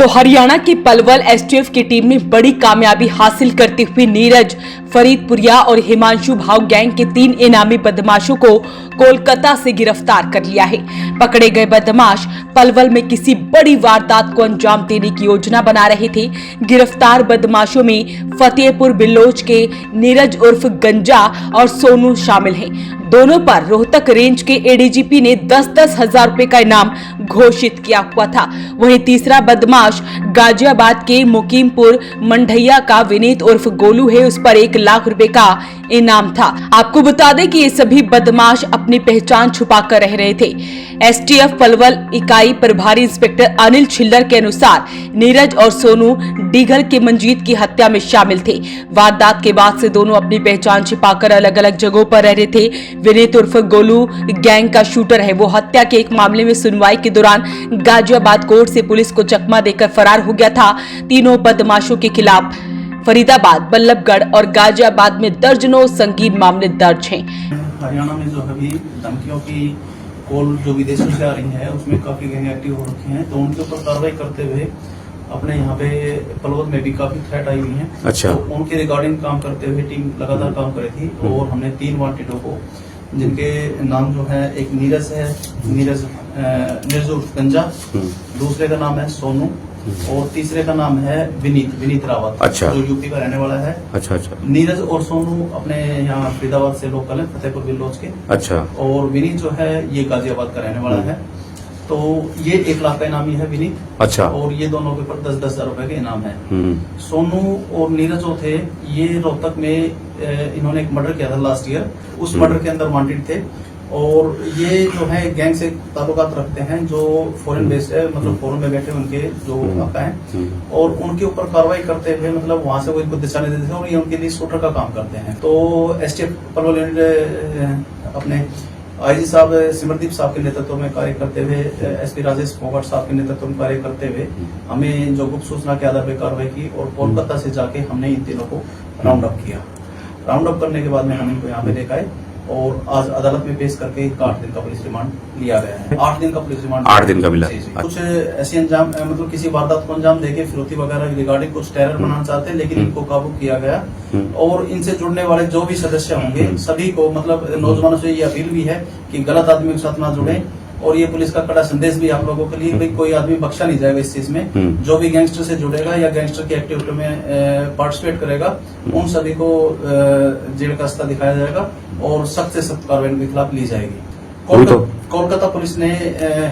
तो हरियाणा की पलवल एसटीएफ की टीम ने बड़ी कामयाबी हासिल करते हुए नीरज, फरीदपुरिया और हिमांशु भाव गैंग के 3 इनामी बदमाशों को कोलकाता से गिरफ्तार कर लिया है। पकड़े गए बदमाश पलवल में किसी बड़ी वारदात को अंजाम देने की योजना बना रहे थे। गिरफ्तार बदमाशों में फतेहपुर बिल्लोच के नीरज उर्फ गंजा और सोनू शामिल हैं। दोनों पर रोहतक रेंज के एडीजीपी ने 10-10 हजार रुपए का इनाम घोषित किया हुआ था। वहीं तीसरा बदमाश गाजियाबाद के मुकीमपुर मंडैया का विनीत उर्फ गोलू है, उस पर 1 लाख रुपए का इनाम था। आपको बता दें कि ये सभी बदमाश अपनी पहचान छुपा कर रह रहे थे। एसटीएफ पलवल इकाई प्रभारी इंस्पेक्टर अनिल छिल्लर के अनुसार नीरज और सोनू डीघल के मंजीत की हत्या में शामिल थे। वारदात के बाद से दोनों अपनी पहचान छिपाकर अलग अलग जगहों पर रह रहे थे। विनीत उर्फ गोलू गैंग का शूटर है। वो हत्या के एक मामले में सुनवाई के दौरान गाजियाबाद कोर्ट से पुलिस को चकमा देकर फरार हो गया था। तीनों बदमाशों के खिलाफ फरीदाबाद, बल्लभगढ़ और गाजियाबाद में दर्जनों संगीन मामले दर्ज हैं। हरियाणा में जो अभी धमकियों की कॉल जो विदेशों से आ रही है उसमें काफी गैंग एक्टिव हो रखी हैं, तो उनके ऊपर कार्रवाई करते हुए अपने यहाँ पे पलवल में भी काफी थ्रेट आई हुई है। अच्छा। तो उनके रिगार्डिंग काम करते हुए टीम लगातार काम करी थी और हमने 3 वांटेडों को, जिनके नाम जो है, एक नीरज है, नीरज उर्फ गंजा, दूसरे का नाम है सोनू और तीसरे का नाम है विनीत रावत। अच्छा। जो यूपी का रहने वाला है। अच्छा अच्छा। नीरज और सोनू अपने यहाँ फरीदाबाद से लोकल है, फतेहपुर बिल्लोच के। अच्छा। और विनीत जो है ये गाजियाबाद का रहने वाला है। तो ये 1 लाख का इनामी है विनीत। अच्छा। और ये दोनों के ऊपर 10-10 हजार रुपए के इनाम है। सोनू और नीरज जो थे ये रोहतक में इन्होंने एक मर्डर किया था लास्ट ईयर, उस मर्डर के अंदर वांटेड थे। और ये जो है गैंग से ताल्लुकात रखते हैं, जो फॉरेन बेस्ड है, मतलब फॉरेन में बैठे उनके जो आपका है, और उनके ऊपर कार्रवाई करते हुए मतलब वहां से वो इनको दिशा निर्देश देते हैं और ये उनके लिए शूटर का काम करते हैं। तो एसटीएफ पलवल अपने आईजी साहब सिमरदीप साहब के नेतृत्व में कार्य करते हुए, एसपी राजेश फोगाट साहब के नेतृत्व में कार्य करते हुए हमें जो गुप्त सूचना के आधार पर कार्रवाई की और कोलकाता से जाके हमने इन तीनों को राउंड अप किया। राउंड अप करने के बाद में हम इनको यहाँ पे लेकर आए और आज अदालत में पेश करके 8 दिन का पुलिस रिमांड लिया गया है। 8 दिन का पुलिस रिमांड 8 दिन का मिला। कुछ ऐसी अंजाम मतलब किसी वारदात को अंजाम देके फिरौती वगैरह रिगार्डिंग कुछ टेरर बनाना चाहते हैं, लेकिन इनको काबू किया गया। और इनसे जुड़ने वाले जो भी सदस्य होंगे सभी को मतलब नौजवानों से ये अपील भी है कि गलत आदमी के साथ ना जुड़े। और ये पुलिस का कड़ा संदेश भी आप लोगों के लिए, भाई कोई आदमी बख्शा नहीं जाएगा इस चीज में। जो भी गैंगस्टर से जुड़ेगा या गैंगस्टर की एक्टिविटी में पार्टिसिपेट करेगा उन सभी को जेल का रास्ता दिखाया जाएगा और सख्त से सख्त कार्रवाई के खिलाफ ली जाएगी। कोलकाता पुलिस ने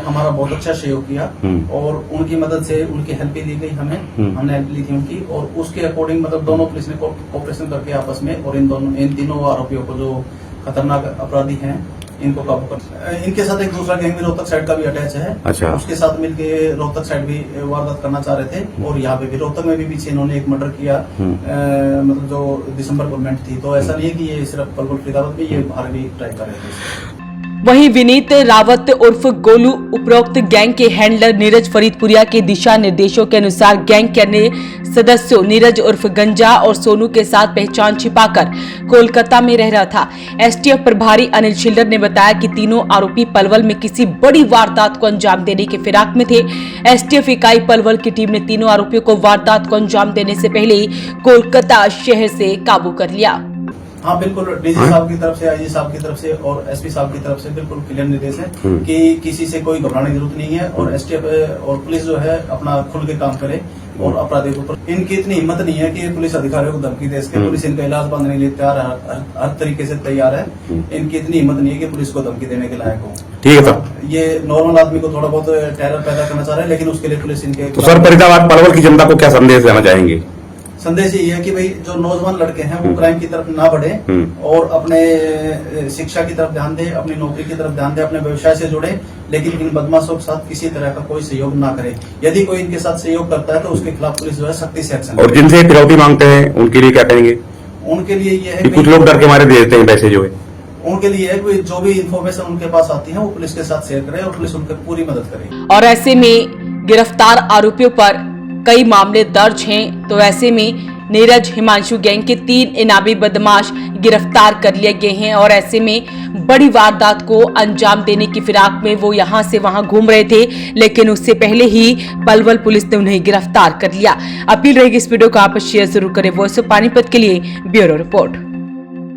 हमारा बहुत अच्छा सहयोग किया और उनकी मदद से उनकी हेल्प भी दी गई हमें, हमने हेल्प ली थी उनकी, और उसके अकॉर्डिंग मतलब दोनों पुलिस ने कोऑपरेशन करके आपस में और इन तीनों आरोपियों को जो खतरनाक अपराधी हैं इनको काबू कर। इनके साथ एक दूसरा गैंग भी रोहतक साइड का भी अटैच है। अच्छा। उसके साथ मिलके रोहतक साइड भी वारदात करना चाह रहे थे और यहाँ पे भी रोहतक में भी पीछे इन्होंने एक मर्डर किया, मतलब जो दिसंबर गवर्नमेंट थी। तो ऐसा नहीं है कि ये सिर्फ पलवल फरीदाबाद में, ये बाहर भी ट्राई कर रहे थे। वहीं विनीत रावत उर्फ गोलू उपरोक्त गैंग के हैंडलर नीरज फरीदपुरिया के दिशा निर्देशों के अनुसार गैंग के अन्य सदस्यों नीरज उर्फ गंजा और सोनू के साथ पहचान छिपाकर कोलकाता में रह रहा था। एसटीएफ प्रभारी अनिल छिल्लर ने बताया कि तीनों आरोपी पलवल में किसी बड़ी वारदात को अंजाम देने के फिराक में थे। एसटीएफ इकाई पलवल की टीम ने तीनों आरोपियों को वारदात को अंजाम देने से पहले ही कोलकाता शहर से काबू कर लिया। हाँ बिल्कुल, डीजी साहब की तरफ से, आईजी साहब की तरफ से और एसपी साहब की तरफ से बिल्कुल क्लियर निर्देश है कि किसी से कोई घबराने की जरूरत नहीं है और एसटीएफ और पुलिस जो है अपना खुल के काम करे और अपराधियों के ऊपर। इनकी इतनी हिम्मत नहीं है कि पुलिस अधिकारियों को धमकी दे सके। पुलिस इनका इलाज बांधने के लिए तैयार है, हर तरीके से तैयार है। इनकी इतनी हिम्मत नहीं है कि पुलिस को धमकी देने के लायक हो। ठीक है सर। ये नॉर्मल आदमी को थोड़ा बहुत टेरर पैदा करना चाह रहे हैं, लेकिन उसके लिए पुलिस इनके। तो सर फरीदाबाद पलवल की जनता को क्या संदेश देना चाहेंगे? संदेश यही है कि भाई जो नौजवान लड़के हैं वो क्राइम की तरफ ना बढ़े और अपने शिक्षा की तरफ ध्यान दे, अपनी नौकरी की तरफ ध्यान दे, अपने व्यवसाय से जुड़े, लेकिन इन बदमाशों के साथ किसी तरह का कोई सहयोग ना करे। यदि कोई इनके साथ सहयोग करता है तो उसके खिलाफ पुलिस जो है सख्ती से एक्शन। और जिनसे फिरौती मांगते हैं उनके लिए क्या कहेंगे? उनके लिए ये है कुछ लोग डर के मारे दे देते हैं पैसे जो है, उनके लिए है कि जो भी इन्फॉर्मेशन उनके पास आती है वो पुलिस के साथ शेयर करे और पुलिस उनकी पूरी मदद करे। और ऐसे में गिरफ्तार आरोपियों पर कई मामले दर्ज हैं, तो ऐसे में नीरज हिमांशु गैंग के 3 इनामी बदमाश गिरफ्तार कर लिए गए हैं और ऐसे में बड़ी वारदात को अंजाम देने की फिराक में वो यहां से वहां घूम रहे थे, लेकिन उससे पहले ही पलवल पुलिस ने उन्हें गिरफ्तार कर लिया। अपील रहेगी इस वीडियो को आप शेयर जरूर करें। वॉइस ऑफ पानीपत के लिए ब्यूरो रिपोर्ट।